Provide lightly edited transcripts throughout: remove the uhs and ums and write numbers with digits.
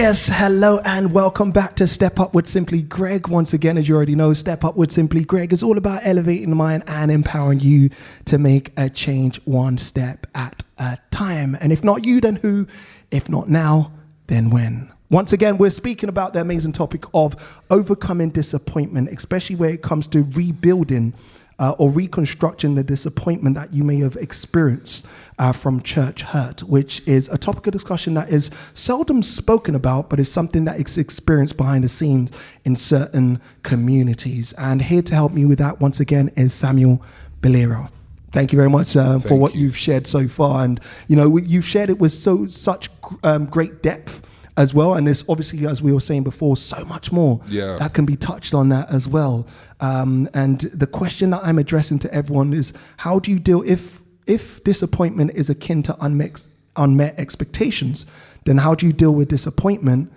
Yes, hello and welcome back to Step Up with Simply Greg. Once again, as you already know, Step Up with Simply Greg is all about elevating the mind and empowering you to make a change one step at a time. And if not you, then who? If not now, then when? Once again, we're speaking about the amazing topic of overcoming disappointment, especially where it comes to rebuilding or reconstructing the disappointment that you may have experienced from church hurt, which is a topic of discussion that is seldom spoken about, but is something that is experienced behind the scenes in certain communities. And here to help me with that, once again, is Samuel Baleera. Thank you very much for what you've shared so far. And, you know, you've shared it with such great depth as well. And there's obviously, as we were saying before, so much more that can be touched on that as well. And the question that I'm addressing to everyone is, how do you deal if disappointment is akin to unmet expectations, then how do you deal with disappointment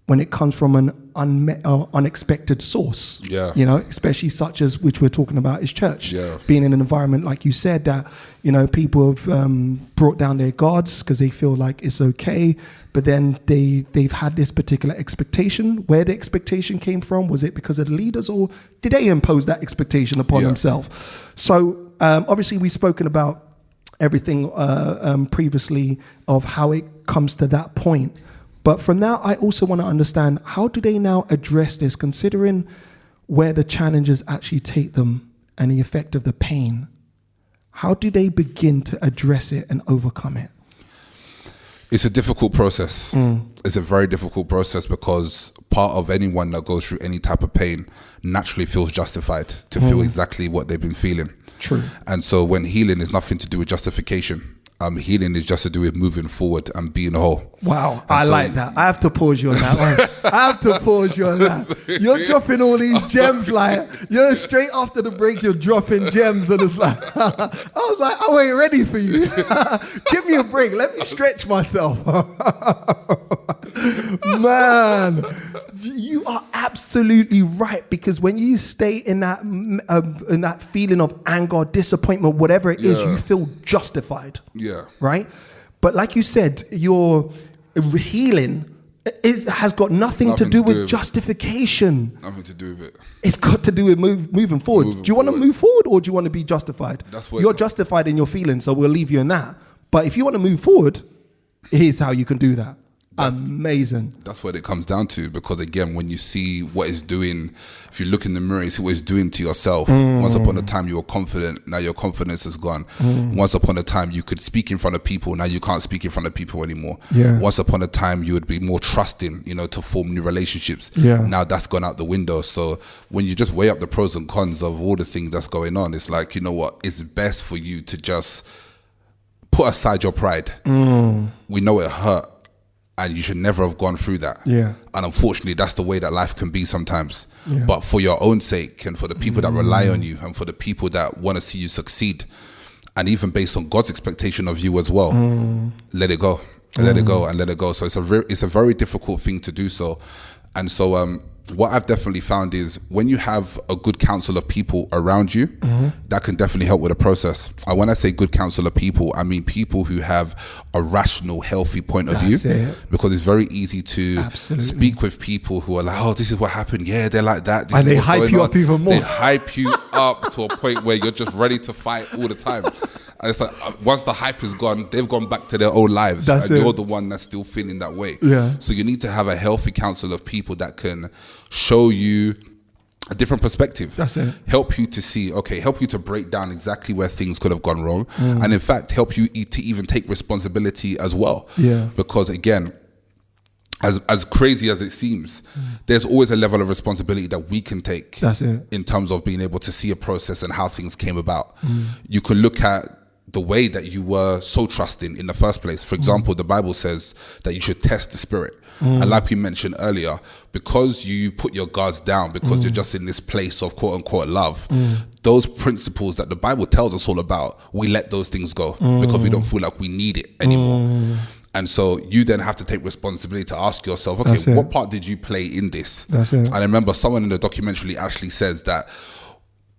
when it comes from an unexpected source? You know, especially such as which we're talking about is church. Being in an environment, like you said, that, you know, people have brought down their guards because they feel like it's okay, but then they've had this particular expectation. Where the expectation came from, was it because of the leaders, or did they impose that expectation upon themselves? So obviously we've spoken about everything previously of how it comes to that point. But from now, I also want to understand, how do they now address this, considering where the challenges actually take them and the effect of the pain? How do they begin to address it and overcome it? It's a difficult process. It's a very difficult process, because part of anyone that goes through any type of pain naturally feels justified to feel exactly what they've been feeling. True. And so when healing is nothing to do with justification, healing is just to do with moving forward and being whole. Wow, I like that. I have to pause you on that one. I have to pause you on that. You're dropping all these gems, like, you're straight after the break, you're dropping gems, and it's like, I was like, I ain't ready for you. Give me a break. Let me stretch myself. Man, you are absolutely right, because when you stay in that feeling of anger, disappointment, whatever it is, you feel justified. Right? But like you said, your healing has got nothing to do with justification. Nothing to do with it. It's got to do with moving forward. Do you want to move forward, or do you want to be justified? You're justified in your feelings, so we'll leave you in that. But if you want to move forward, here's how you can do that. Amazing. That's what it comes down to, because again, when you see what it's doing, if you look in the mirror, you see what it's doing to yourself. Once upon a time you were confident, now your confidence is gone. Once upon a time you could speak in front of people, now you can't speak in front of people anymore. Once upon a time you would be more trusting, you know, to form new relationships. Now that's gone out the window. So when you just weigh up the pros and cons of all the things that's going on, it's like, you know what, it's best for you to just put aside your pride. We know it hurt, and you should never have gone through that. And unfortunately, that's the way that life can be sometimes. But for your own sake, and for the people that rely on you, and for the people that want to see you succeed, and even based on God's expectation of you as well, let it go. Let it go and let it go. So it's a very difficult thing to do so. And so what I've definitely found is, when you have a good counsel of people around you, that can definitely help with the process. And when I say good counsel of people, I mean people who have a rational, healthy point of view. Because it's very easy to speak with people who are like, oh, this is what happened. Yeah, they're like that. This and they hype you up even more. They hype you up to a point where you're just ready to fight all the time. And it's like, once the hype is gone, they've gone back to their old lives. And you're the one that's still feeling that way. So you need to have a healthy counsel of people that can show you a different perspective. Help you to see, help you to break down exactly where things could have gone wrong. And in fact, help you to even take responsibility as well. Because again, as crazy as it seems, there's always a level of responsibility that we can take in terms of being able to see a process and how things came about. You can look at the way that you were so trusting in the first place. For example, the Bible says that you should test the spirit. And like we mentioned earlier, because you put your guards down, because you're just in this place of quote unquote love, those principles that the Bible tells us all about, we let those things go because we don't feel like we need it anymore. And so you then have to take responsibility to ask yourself, what part did you play in this? And I remember someone in the documentary actually says that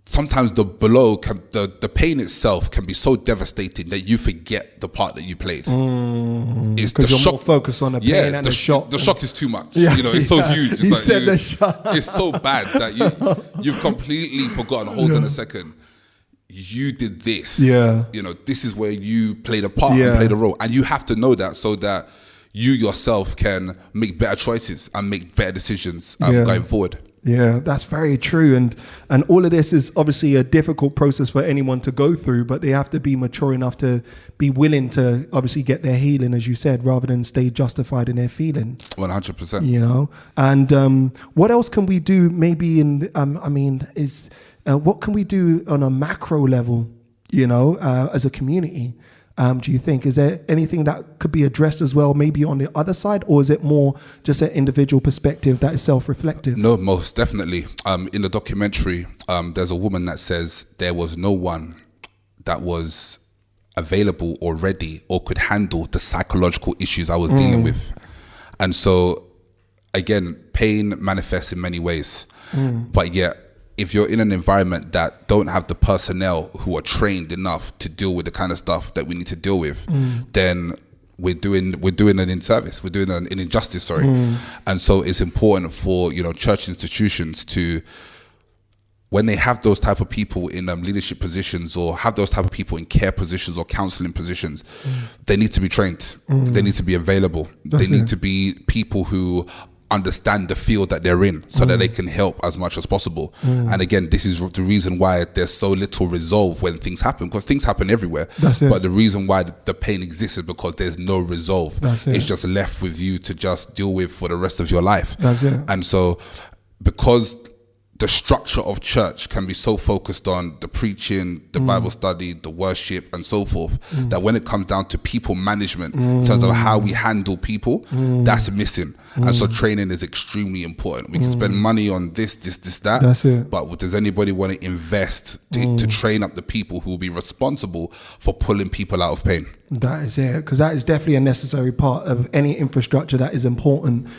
sometimes the blow, the pain itself can be so devastating that you forget the part that you played. It's the shock. More focused on the pain and the shock. The shock is too much. It's so huge. It's it's so bad that you've completely forgotten. Hold on a second. You did this. This is where you played a part and played a role, and you have to know that so that you yourself can make better choices and make better decisions going forward. Yeah, that's very true. And all of this is obviously a difficult process for anyone to go through, but they have to be mature enough to be willing to obviously get their healing, as you said, rather than stay justified in their feelings. 100%. And what else can we do maybe what can we do on a macro level, as a community? Do you think, is there anything that could be addressed as well, maybe on the other side, or is it more just an individual perspective that is self-reflective? No, most definitely. In the documentary, there's a woman that says there was no one that was available or ready or could handle the psychological issues I was dealing with. And so, again, pain manifests in many ways, but yet, if you're in an environment that don't have the personnel who are trained enough to deal with the kind of stuff that we need to deal with, then we're doing an inservice, we're doing an injustice, And so it's important for church institutions to, when they have those type of people in leadership positions or have those type of people in care positions or counseling positions, they need to be trained, they need to be available, they need to be people who understand the field that they're in so that they can help as much as possible. And again, this is the reason why there's so little resolve when things happen, because things happen everywhere. But the reason why the pain exists is because there's no resolve. It's just left with you to just deal with for the rest of your life. And so because the structure of church can be so focused on the preaching, the Bible study, the worship, and so forth, that when it comes down to people management, in terms of how we handle people, that's missing. And so training is extremely important. We can spend money on this, that, but does anybody want to invest to train up the people who will be responsible for pulling people out of pain? That is it, because that is definitely a necessary part of any infrastructure that is important.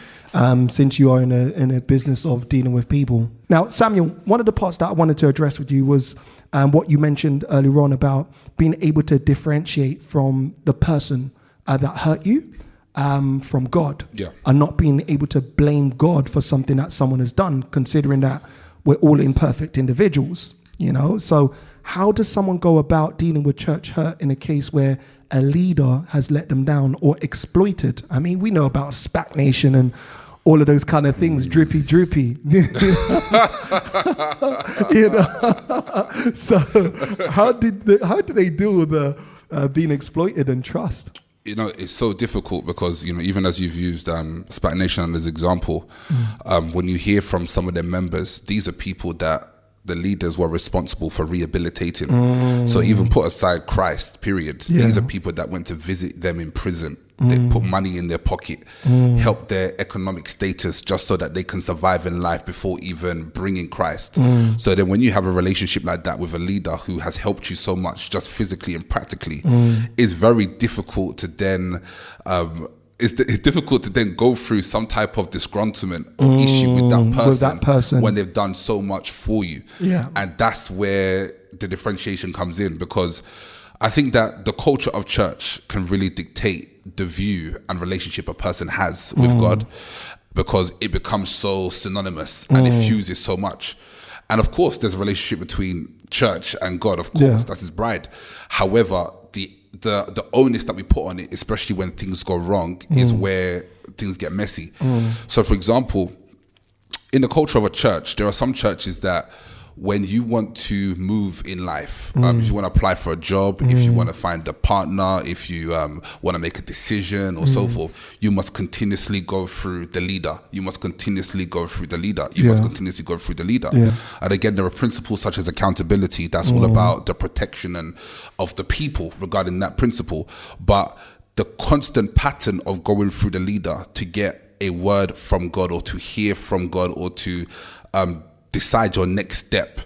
Since you are in a business of dealing with people. Now, Samuel, one of the parts that I wanted to address with you was what you mentioned earlier on about being able to differentiate from the person that hurt you from God, and not being able to blame God for something that someone has done, considering that we're all imperfect individuals, So how does someone go about dealing with church hurt in a case where a leader has let them down or exploited? I mean, we know about SPAC Nation and all of those kind of things, droopy. So how did they deal with being exploited and trust? It's so difficult because, even as you've used SPAC Nation as an example, when you hear from some of their members, these are people that the leaders were responsible for rehabilitating. So even put aside Christ, period. These are people that went to visit them in prison. They put money in their pocket, help their economic status just so that they can survive in life before even bringing Christ. So then when you have a relationship like that with a leader who has helped you so much, just physically and practically, it's very difficult to then... It's difficult to then go through some type of disgruntlement or issue with that person when they've done so much for you. And that's where the differentiation comes in, because I think that the culture of church can really dictate the view and relationship a person has with God, because it becomes so synonymous and it fuses so much. And of course, there's a relationship between church and God, of course, that's his bride. However, the onus that we put on it, especially when things go wrong, is where things get messy. So for example, in the culture of a church, there are some churches that when you want to move in life, if you want to apply for a job, if you want to find a partner, if you want to make a decision or so forth, you must continuously go through the leader. You must continuously go through the leader. You must continuously go through the leader. And again, there are principles such as accountability. That's all about the protection of the people regarding that principle. But the constant pattern of going through the leader to get a word from God or to hear from God or to decide your next step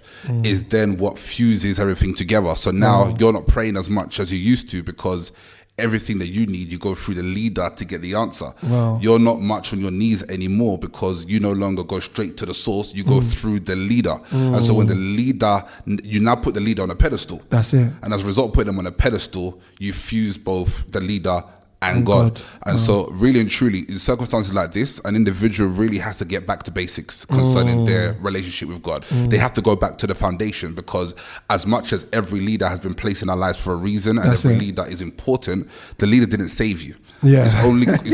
is then what fuses everything together. So now you're not praying as much as you used to because everything that you need, you go through the leader to get the answer. Wow. You're not much on your knees anymore because you no longer go straight to the source. You go through the leader. And so when the leader, you now put the leader on a pedestal. That's it. And as a result of putting them on a pedestal, you fuse both the leader and God. And so really and truly, in circumstances like this, an individual really has to get back to basics concerning their relationship with God. They have to go back to the foundation, because as much as every leader has been placed in our lives for a reason, and every leader is important, the leader didn't save you. Yeah. It's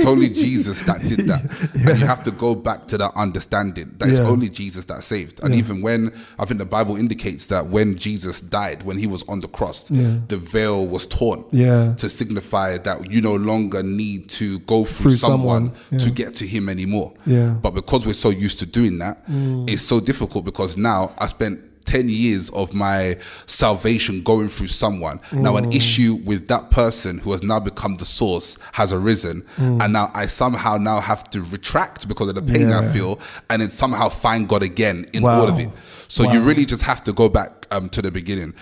only Jesus that did that. And you have to go back to that understanding that it's only Jesus that saved. And even when, I think the Bible indicates that when Jesus died, when he was on the cross, the veil was torn to signify that you no longer need to go through someone to get to him anymore. But because we're so used to doing that, it's so difficult, because now I spent 10 years of my salvation going through someone. Now an issue with that person who has now become the source has arisen, and now I somehow now have to retract because of the pain I feel, and then somehow find God again in all of it. So you really just have to go back to the beginning.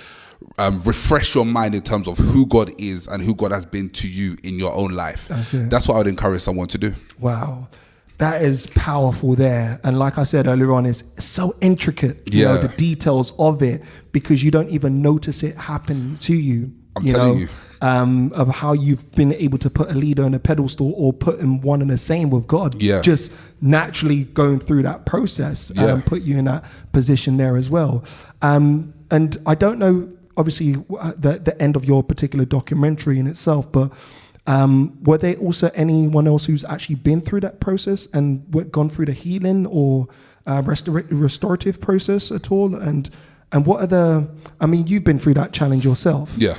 Refresh your mind in terms of who God is and who God has been to you in your own life. That's what I would encourage someone to do. Wow. That is powerful there. And like I said earlier on, it's so intricate, you know, the details of it, because you don't even notice it happen to you. I'm telling you. Of how you've been able to put a leader on a pedestal or put him one and the same with God. Just naturally going through that process and put you in that position there as well. And I don't know, obviously, the end of your particular documentary in itself, but were there also anyone else who's actually been through that process and gone through the healing or restorative process at all? And what are the, I mean, you've been through that challenge yourself. Yeah.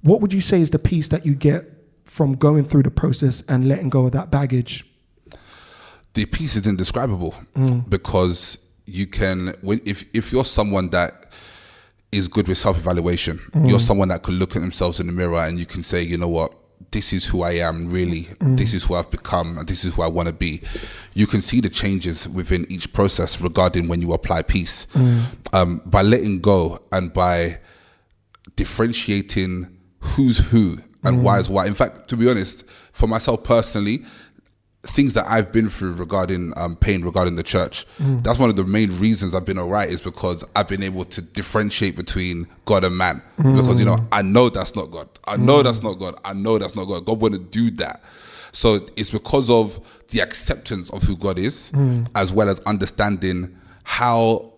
What would you say is the piece that you get from going through the process and letting go of that baggage? The piece is indescribable, because you can, if you're someone that is good with self-evaluation, you're someone that could look at themselves in the mirror and you can say, you know what, this is who I am really, this is who I've become, and this is who I want to be. You can see the changes within each process regarding when you apply peace. By letting go and by differentiating who's who and why is why. In fact, to be honest, for myself personally, things that I've been through regarding pain, regarding the church, that's one of the main reasons I've been all right, is because I've been able to differentiate between God and man. Because, you know, I know that's not God. I know that's not God. I know that's not God. God wouldn't do that. So it's because of the acceptance of who God is, as well as understanding how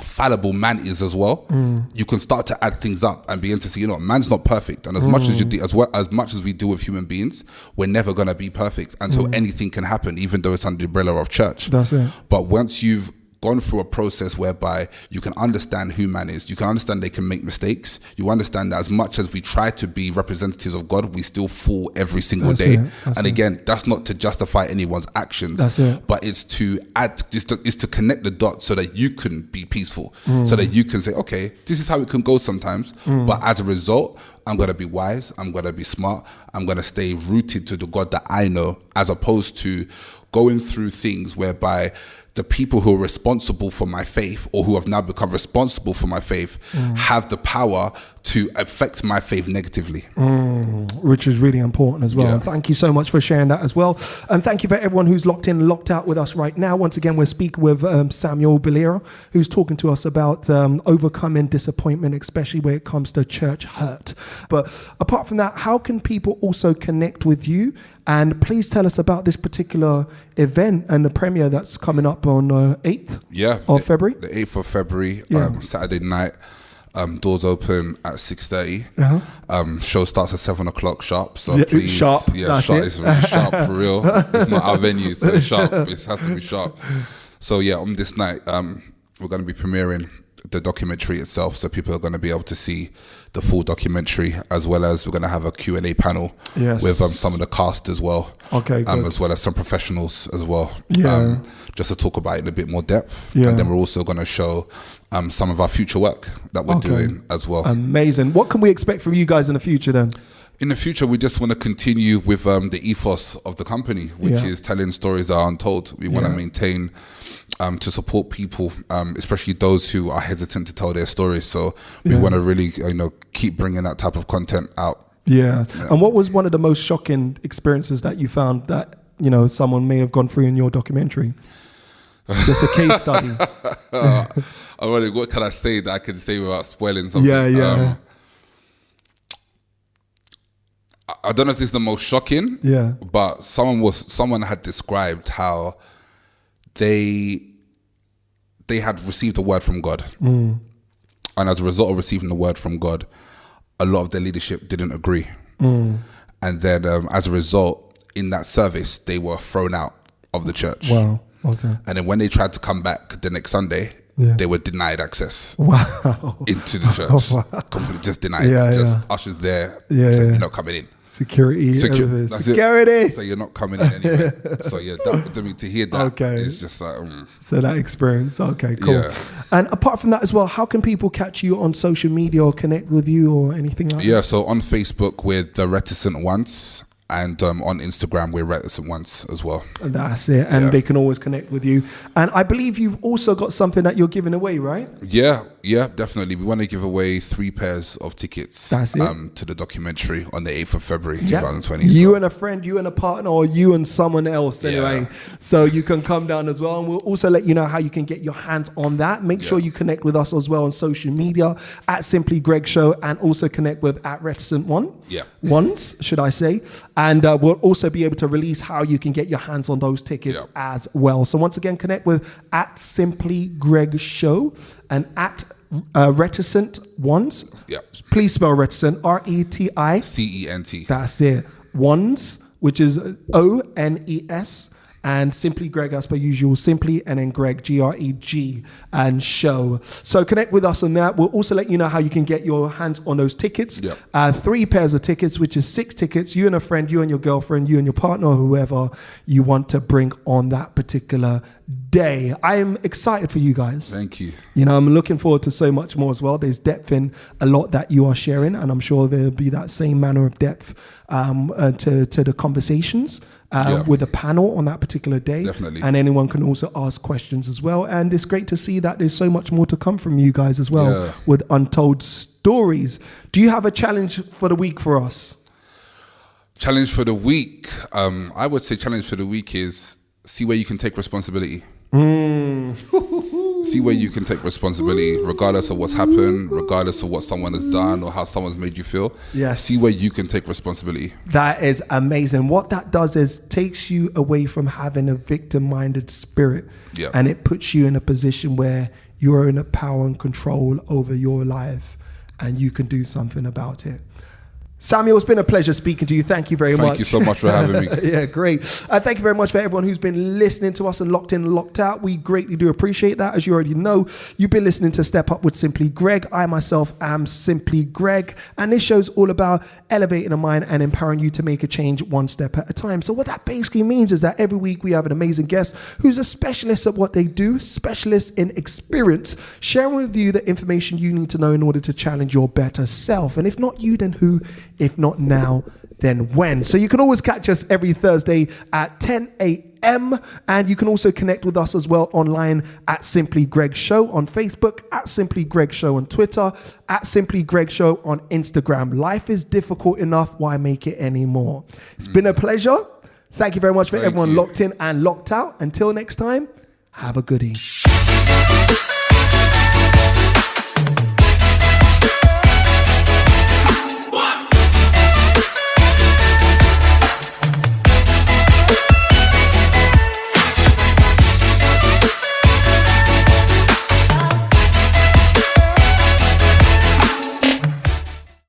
fallible man is as well. You can start to add things up and begin to see, you know, man's not perfect, and as much as you do, as much as we deal with human beings, we're never gonna be perfect, and so anything can happen, even though it's under the umbrella of church. That's it. But once you've gone through a process whereby you can understand who man is, you can understand they can make mistakes, you understand that as much as we try to be representatives of God, we still fall every single day. And again, that's not to justify anyone's actions, but it's to add, it's to connect the dots so that you can be peaceful, so that you can say, okay, this is how it can go sometimes, but as a result, I'm going to be wise, I'm going to be smart, I'm going to stay rooted to the God that I know, as opposed to going through things whereby the people who are responsible for my faith, or who have now become responsible for my faith, have the power to affect my faith negatively. Which is really important as well. And thank you so much for sharing that as well. And thank you for everyone who's locked in, locked out with us right now. Once again, we're speaking with Samuel Baleera, who's talking to us about overcoming disappointment, especially when it comes to church hurt. But apart from that, how can people also connect with you? And please tell us about this particular event and the premiere that's coming up on 8th of February. The 8th of February, Saturday night. Doors open at 6:30. Show starts at 7 o'clock sharp. So please, sharp. Sharp is really sharp for real. It's not our venue, so it's sharp. It has to be sharp. So on this night, we're going to be premiering the documentary itself, so people are going to be able to see the full documentary, as well as we're going to have a Q&A panel with some of the cast as well, as well as some professionals as well, just to talk about it in a bit more depth. And then we're also going to show some of our future work that we're doing as well. Amazing. What can we expect from you guys in the future then? In the future, we just want to continue with the ethos of the company, which is telling stories that are untold. We want to maintain to support people, especially those who are hesitant to tell their stories. So we want to really, keep bringing that type of content out. Yeah. And what was one of the most shocking experiences that you found that, you know, someone may have gone through in your documentary? Just a case study. What can I say that I can say without spoiling something? Yeah. I don't know if this is the most shocking. Yeah. But someone had described how they had received a word from God. And as a result of receiving the word from God, a lot of their leadership didn't agree. And then as a result, in that service, they were thrown out of the church. Wow. Okay. And then when they tried to come back the next Sunday, they were denied access into the church. Completely just denied. Ushers there said, you're not coming in. Security. Security. So you're not coming in anyway. So to hear that is just like... So that experience. Okay, cool. Yeah. And apart from that as well, how can people catch you on social media or connect with you or anything like that? Yeah, so on Facebook, we're The Reticent Ones. And on Instagram, we're Reticent Ones as well. And that's it. And they can always connect with you. And I believe you've also got something that you're giving away, right? Yeah, definitely. We want to give away 3 pairs of tickets to the documentary on the 8th of February, 2020. You and a friend, you and a partner, or you and someone else anyway. So you can come down as well. And we'll also let you know how you can get your hands on that. Make sure you connect with us as well on social media at Simply Greg Show, and also connect with at Reticent Ones, should I say. And we'll also be able to release how you can get your hands on those tickets as well. So once again, connect with at Simply Greg Show and at Reticent Ones. Yeah. Please spell reticent, RETICENT. That's it. Ones, which is ONES. And Simply Greg, as per usual, Simply and then Greg, GREG, and Show. So connect with us on that. We'll also let you know how you can get your hands on those tickets. 3 pairs of tickets, which is 6 tickets. You and a friend, you and your girlfriend, you and your partner, or whoever you want to bring on that particular day. I am excited for you guys. Thank you. You know, I'm looking forward to so much more as well. There's depth in a lot that you are sharing, and I'm sure there'll be that same manner of depth to the conversations. With a panel on that particular day. Definitely. And anyone can also ask questions as well. And it's great to see that there's so much more to come from you guys as well with untold stories. Do you have a challenge for the week for us? Challenge for the week? I would say challenge for the week is see where you can take responsibility. See where you can take responsibility, regardless of what's happened, regardless of what someone has done or how someone's made you feel. Yes. See where you can take responsibility. That is amazing. What that does is takes you away from having a victim-minded spirit, and it puts you in a position where you are in a power and control over your life, and you can do something about it. Samuel, it's been a pleasure speaking to you. Thank you very much. Thank you so much for having me. Yeah, great. Thank you very much for everyone who's been listening to us and locked in and locked out. We greatly do appreciate that. As you already know, you've been listening to Step Up with Simply Greg. I myself am Simply Greg, and this show's all about elevating the mind and empowering you to make a change one step at a time. So what that basically means is that every week we have an amazing guest who's a specialist at what they do, specialist in experience, sharing with you the information you need to know in order to challenge your better self. And if not you, then who? If not now, then when? So you can always catch us every Thursday at 10 a.m. And you can also connect with us as well online at Simply Greg Show on Facebook, at Simply Greg Show on Twitter, at Simply Greg Show on Instagram. Life is difficult enough. Why make it any more? It's been a pleasure. Thank you very much for everyone locked in and locked out. Until next time, have a goodie.